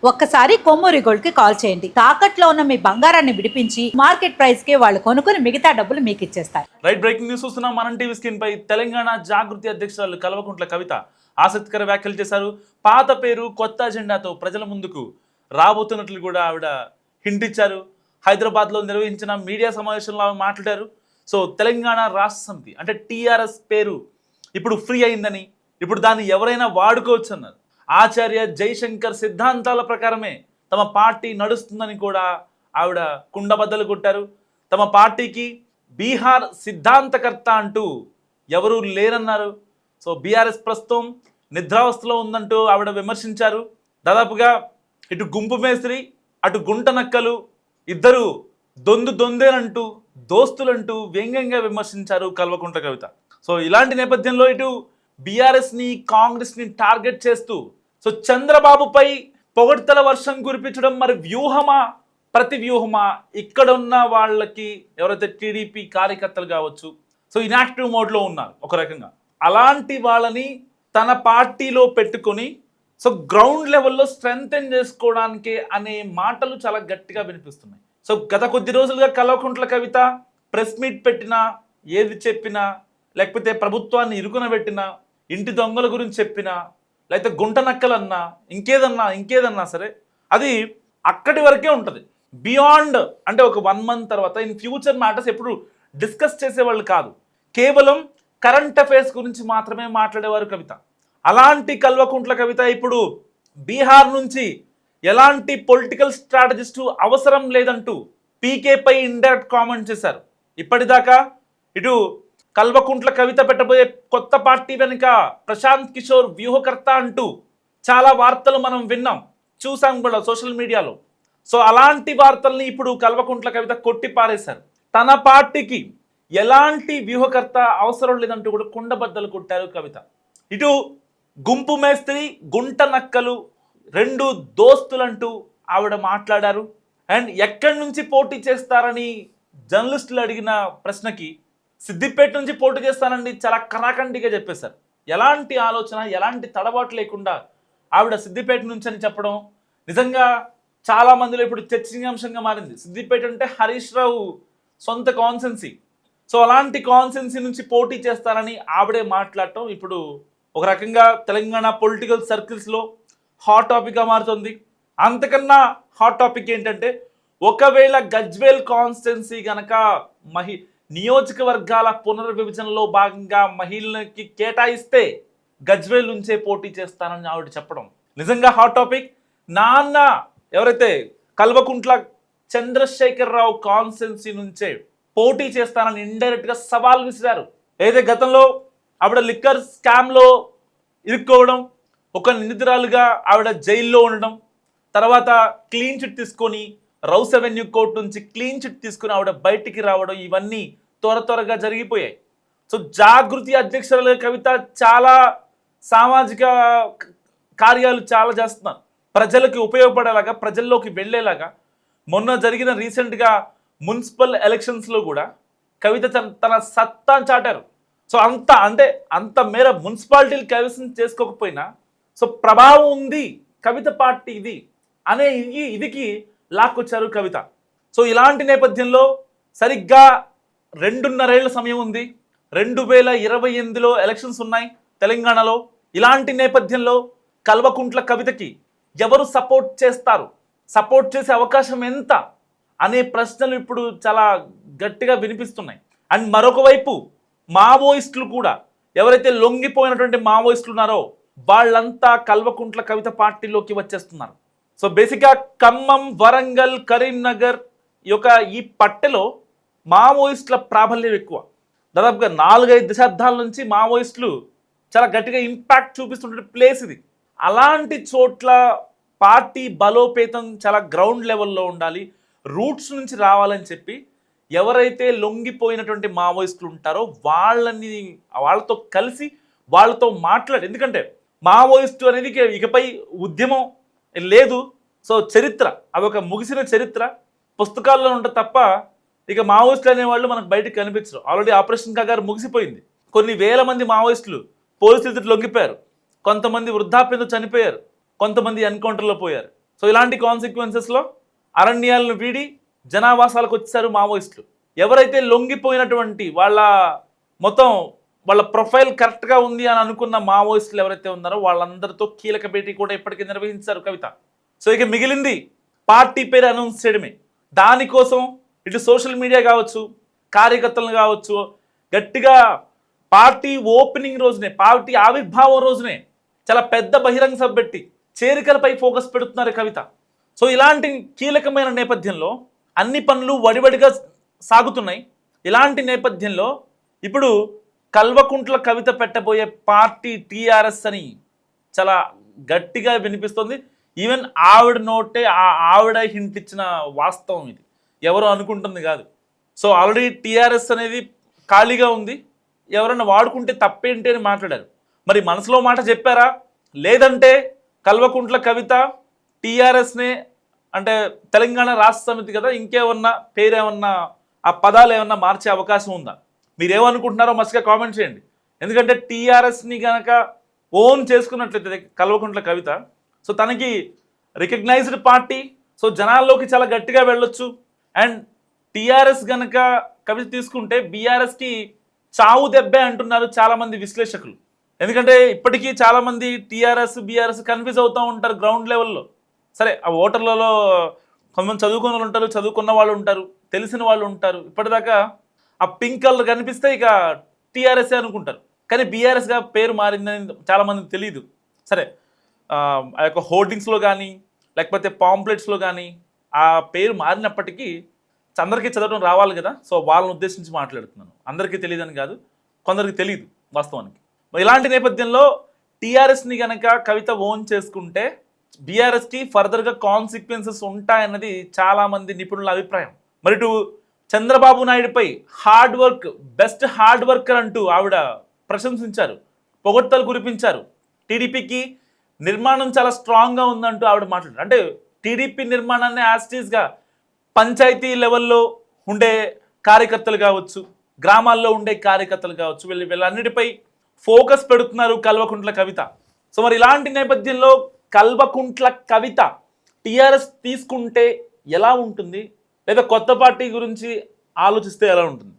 ఒక్కసారి కొమ్మూరి గోల్డ్ కి కాల్ చేయండి. తాకట్లో ఉన్న మీ బంగారాన్ని విడిపించి మార్కెట్ ప్రైస్ కి వాళ్ళు కొనుక్కుని మిగతా డబ్బులు మీకు ఇచ్చేస్తారు. రైట్, బ్రేకింగ్ న్యూస్ చూస్తున్నాం. మనం టీవీ స్క్రీన్ పై తెలంగాణ జాగృతి అధ్యక్షురాలు కల్వకుంట్ల కవిత ఆసక్తికర వ్యాఖ్యలు చేశారు. పాత పేరు కొత్త అజెండాతో ప్రజల ముందుకు రాబోతున్నట్లు కూడా ఆవిడ హింట్ ఇచ్చారు. హైదరాబాద్లో నిర్వహించిన మీడియా సమావేశంలో ఆమె మాట్లాడారు. సో తెలంగాణ రాష్ట్ర సమితి అంటే టీఆర్ఎస్ పేరు ఇప్పుడు ఫ్రీ అయిందని, ఇప్పుడు దాన్ని ఎవరైనా వాడుకోవచ్చు అన్నారు. ఆచార్య జయశంకర్ సిద్ధాంతాల ప్రకారమే తమ పార్టీ నడుస్తుందని కూడా ఆవిడ కుండబద్దలు కొట్టారు. తమ పార్టీకి బీహార్ సిద్ధాంతకర్త అంటూ ఎవరూ లేరన్నారు. సో బీఆర్ఎస్ ప్రస్తుతం నిద్రావస్థలో ఉందంటూ ఆవిడ విమర్శించారు. దాదాపుగా ఇటు గుంపు మేస్త్రి అటు గుంట నక్కలు ఇద్దరు దొందేనంటూ దోస్తులంటూ వ్యంగ్యంగా విమర్శించారు కల్వకుంట్ల కవిత. సో ఇలాంటి నేపథ్యంలో ఇటు బీఆర్ఎస్ని కాంగ్రెస్ని టార్గెట్ చేస్తూ సో చంద్రబాబుపై పొగడ్తల వర్షం కురిపించడం మరి వ్యూహమా ప్రతి వ్యూహమా? ఇక్కడ ఉన్న వాళ్ళకి ఎవరైతే టీడీపీ కార్యకర్తలు కావచ్చు, సో ఇన్యాక్టివ్ మోడ్లో ఉన్నారు ఒక రకంగా, అలాంటి వాళ్ళని తన పార్టీలో పెట్టుకొని సో గ్రౌండ్ లెవెల్లో స్ట్రెంగ్తెన్ చేసుకోవడానికి అనే మాటలు చాలా గట్టిగా వినిపిస్తున్నాయి. సో గత కొద్ది రోజులుగా కల్వకుంట్ల కవిత ప్రెస్ మీట్ పెట్టినా, ఏది చెప్పినా, లేకపోతే ప్రభుత్వాన్ని ఇరుకున పెట్టినా, ఇంటి దొంగల గురించి చెప్పినా, లేకపోతే గుంట నక్కలన్నా, ఇంకేదన్నా సరే అది అక్కడి వరకే ఉంటుంది. బియాండ్ అంటే ఒక 1 month తర్వాత ఇన్ ఫ్యూచర్ మ్యాటర్స్ ఎప్పుడు డిస్కస్ చేసేవాళ్ళు కాదు. కేవలం కరెంట్ అఫైర్స్ గురించి మాత్రమే మాట్లాడేవారు కవిత. అలాంటి కల్వకుంట్ల కవిత ఇప్పుడు బీహార్ నుంచి ఎలాంటి పొలిటికల్ స్ట్రాటజిస్టు అవసరం లేదంటూ పీకేపై ఇండైరెక్ట్ కామెంట్ చేశారు. ఇప్పటిదాకా ఇటు కల్వకుంట్ల కవిత పెట్టబోయే కొత్త పార్టీ వెనుక ప్రశాంత్ కిషోర్ వ్యూహకర్త అంటూ చాలా వార్తలు మనం విన్నాం, చూసాం కూడా సోషల్ మీడియాలో. సో అలాంటి వార్తల్ని ఇప్పుడు కల్వకుంట్ల కవిత కొట్టి పారేశారు. తన పార్టీకి ఎలాంటి వ్యూహకర్త అవసరం లేదంటూ కూడా కుండబద్దలు కొట్టారు కవిత. ఇటు గుంపు మేస్త్రి గుంట నక్కలు 2 దోస్తులంటూ ఆవిడ మాట్లాడారు. అండ్ ఎక్కడి నుంచి పోటీ చేస్తారని జర్నలిస్టులు అడిగిన ప్రశ్నకి సిద్దిపేట నుంచి పోటీ చేస్తానండి చాలా కరాఖండిగా చెప్పేశారు. ఎలాంటి ఆలోచన, ఎలాంటి తడబాటు లేకుండా ఆవిడ సిద్దిపేట నుంచి అని చెప్పడం నిజంగా చాలా మందిలో ఇప్పుడు చర్చనీయాంశంగా మారింది. సిద్దిపేట అంటే హరీష్ రావు సొంత కాన్సెన్సీ. సో అలాంటి కాన్సెన్సీ నుంచి పోటీ చేస్తారని ఆవిడే మాట్లాడటం ఇప్పుడు ఒక రకంగా తెలంగాణ పొలిటికల్ సర్కిల్స్లో హాట్ టాపిక్గా మారుతుంది. అంతకన్నా హాట్ టాపిక్ ఏంటంటే, ఒకవేళ గజ్వేల్ కాన్స్టిట్యున్సీ కనుక నియోజకవర్గాల పునర్విభజనలో భాగంగా మహిళలకి కేటాయిస్తే గజ్వేల్ నుంచే పోటీ చేస్తానని ఆవిడ చెప్పడం నిజంగా హాట్ టాపిక్. నాన్న ఎవరైతే కల్వకుంట్ల చంద్రశేఖరరావు కాన్స్టిట్యున్సీ నుంచే పోటీ చేస్తానని ఇండైరెక్ట్గా సవాల్ విసిరారు. ఏదైతే గతంలో ఆవిడ లిక్కర్ స్కామ్లో ఇరుక్కోవడం, ఒక నిందితురాలుగా ఆవిడ జైల్లో ఉండడం, తర్వాత క్లీన్ చిట్ తీసుకొని రౌస్ అవెన్యూ కోర్టు నుంచి క్లీన్ చిట్ తీసుకుని ఆవిడ బయటికి రావడం, ఇవన్నీ త్వరగా జరిగిపోయాయి. సో జాగృతి అధ్యక్షురాలుగా కవిత చాలా సామాజిక కార్యాలు చాలా చేస్తున్నారు, ప్రజలకు ఉపయోగపడేలాగా, ప్రజల్లోకి వెళ్ళేలాగా. మొన్న జరిగిన రీసెంట్గా మున్సిపల్ ఎలక్షన్స్లో కూడా కవిత తన సత్తా చాటారు. సో అంత మేర మున్సిపాలిటీలు కైవసం చేసుకోకపోయినా సో ప్రభావం ఉంది కవిత పార్టీ ఇది అనే ఇదికి లాక్కొచ్చారు కవిత. సో ఇలాంటి నేపథ్యంలో సరిగ్గా 2.5 ఏళ్ల సమయం ఉంది. 2028లో ఎలక్షన్స్ ఉన్నాయి తెలంగాణలో. ఇలాంటి నేపథ్యంలో కల్వకుంట్ల కవితకి ఎవరు సపోర్ట్ చేస్తారు, సపోర్ట్ చేసే అవకాశం ఎంత అనే ప్రశ్నలు ఇప్పుడు చాలా గట్టిగా వినిపిస్తున్నాయి. అండ్ మరొక వైపు మావోయిస్టులు కూడా, ఎవరైతే లొంగిపోయినటువంటి మావోయిస్టులు ఉన్నారో వాళ్ళంతా కల్వకుంట్ల కవిత పార్టీలోకి వచ్చేస్తున్నారు. సో బేసిక్గా ఖమ్మం, వరంగల్, కరీంనగర్ ఈ పట్టెలో మావోయిస్టుల ప్రాబల్యం ఎక్కువ. దాదాపుగా 4-5 దశాబ్దాల నుంచి మావోయిస్టులు చాలా గట్టిగా ఇంపాక్ట్ చూపిస్తున్న ప్లేస్ ఇది. అలాంటి చోట్ల పార్టీ బలోపేతం చాలా గ్రౌండ్ లెవెల్లో ఉండాలి, రూట్స్ నుంచి రావాలని చెప్పి ఎవరైతే లొంగిపోయినటువంటి మావోయిస్టులు ఉంటారో వాళ్ళతో కలిసి వాళ్ళతో మాట్లాడి, ఎందుకంటే మావోయిస్టు అనేది ఇకపై ఉద్యమం లేదు. సో చరిత్ర అదొక ముగిసిన చరిత్ర, పుస్తకాల్లో ఉంటుంది తప్ప ఇక మావోయిస్టులు అనేవాళ్ళు మనకు బయటకు కనిపించరు. ఆల్రెడీ ఆపరేషన్ కాగారు ముగిసిపోయింది. కొన్ని వేల మంది మావోయిస్టులు పోలీసులు లొంగిపోయారు, కొంతమంది వృద్ధాప్యంతో చనిపోయారు, కొంతమంది ఎన్కౌంటర్లో పోయారు. సో ఇలాంటి కాన్సిక్వెన్సెస్లో అరణ్యాలను వీడి జనావాసాలకు వచ్చేసారు మావోయిస్టులు. ఎవరైతే లొంగిపోయినటువంటి మొత్తం వాళ్ళ ప్రొఫైల్ కరెక్ట్గా ఉంది అని అనుకున్న మావోయిస్టులు ఎవరైతే ఉన్నారో వాళ్ళందరితో కీలక భేటీ కూడా ఇప్పటికీ నిర్వహించారు కవిత. సో ఇక మిగిలింది పార్టీ పేరు అనౌన్స్ చేయడమే. దానికోసం ఇటు సోషల్ మీడియా కావచ్చు, కార్యకర్తలను కావచ్చు, గట్టిగా పార్టీ ఓపెనింగ్ రోజునే, పార్టీ ఆవిర్భావం రోజునే చాలా పెద్ద బహిరంగ సభ పెట్టి చేరికలపై ఫోకస్ పెడుతున్నారు కవిత. సో ఇలాంటి కీలకమైన నేపథ్యంలో అన్ని పనులు వడివడిగా సాగుతున్నాయి. ఇలాంటి నేపథ్యంలో ఇప్పుడు కల్వకుంట్ల కవిత పెట్టబోయే పార్టీ టీఆర్ఎస్ అని చాలా గట్టిగా వినిపిస్తుంది. ఈవెన్ ఆవిడ నోటే ఆవిడ హింట్ ఇచ్చిన వాస్తవం ఇది, ఎవరో అనుకుంటుంది కాదు. సో ఆల్రెడీ టీఆర్ఎస్ అనేది ఖాళీగా ఉంది, ఎవరైనా వాడుకుంటే తప్పేంటి అని మాట్లాడారు. మరి మనసులో మాట చెప్పారా, లేదంటే కల్వకుంట్ల కవిత టీఆర్ఎస్నే అంటే తెలంగాణ రాష్ట్ర సమితి కదా, ఇంకేమన్నా పేరేమన్నా ఆ పదాలు ఏమన్నా మార్చే అవకాశం ఉందా? మీరేమనుకుంటున్నారో మస్తుగా కామెంట్ చేయండి. ఎందుకంటే టీఆర్ఎస్ని కనుక ఓన్ చేసుకున్నట్లయితే కల్వకుంట్ల కవిత, సో తనకి రికగ్నైజ్డ్ పార్టీ, సో జనాల్లోకి చాలా గట్టిగా వెళ్ళొచ్చు. అండ్ టీఆర్ఎస్ కనుక కవిత తీసుకుంటే బీఆర్ఎస్కి చావు దెబ్బే అంటున్నారు చాలామంది విశ్లేషకులు. ఎందుకంటే ఇప్పటికీ చాలామంది టీఆర్ఎస్ బీఆర్ఎస్ కన్ఫ్యూజ్ అవుతూ ఉంటారు గ్రౌండ్ లెవెల్లో. సరే, ఆ ఓటర్లలో కొంతమంది చదువుకున్న వాళ్ళు ఉంటారు, చదువుకున్న వాళ్ళు ఉంటారు, తెలిసిన వాళ్ళు ఉంటారు. ఇప్పటిదాకా ఆ పింక్ కలర్ కనిపిస్తే ఇక టీఆర్ఎస్ అనుకుంటారు, కానీ బీఆర్ఎస్గా పేరు మారిందని చాలామందికి తెలియదు. సరే, ఆ యొక్క హోర్డింగ్స్లో కానీ లేకపోతే పాంప్లెట్స్లో కానీ ఆ పేరు మారినప్పటికీ అందరికీ చదవడం రావాలి కదా. సో వాళ్ళని ఉద్దేశించి మాట్లాడుతున్నాను. అందరికీ తెలియదని కాదు, కొందరికి తెలియదు వాస్తవానికి. ఇలాంటి నేపథ్యంలో టీఆర్ఎస్ని కనుక కవిత ఓన్ చేసుకుంటే బీఆర్ఎస్కి ఫర్దర్గా కాన్సిక్వెన్సెస్ ఉంటాయన్నది చాలామంది నిపుణుల అభిప్రాయం. మరి ఇటు చంద్రబాబు నాయుడుపై hard work, best hard worker అంటూ ఆవిడ ప్రశంసించారు, పొగడ్తలు కురిపించారు. టీడీపీకి నిర్మాణం చాలా స్ట్రాంగ్గా ఉందంటూ ఆవిడ మాట్లాడారు. అంటే టీడీపీ నిర్మాణాన్ని యాస్టీస్గా పంచాయతీ లెవెల్లో ఉండే కార్యకర్తలు కావచ్చు, గ్రామాల్లో ఉండే కార్యకర్తలు కావచ్చు, వీళ్ళన్నిటిపై ఫోకస్ పెడుతున్నారు కల్వకుంట్ల కవిత. సో మరి ఇలాంటి నేపథ్యంలో కల్వకుంట్ల కవిత టీఆర్ఎస్ తీసుకుంటే ఎలా ఉంటుంది, లేదా కొత్త పార్టీ గురించి ఆలోచిస్తే ఎలా ఉంటుంది?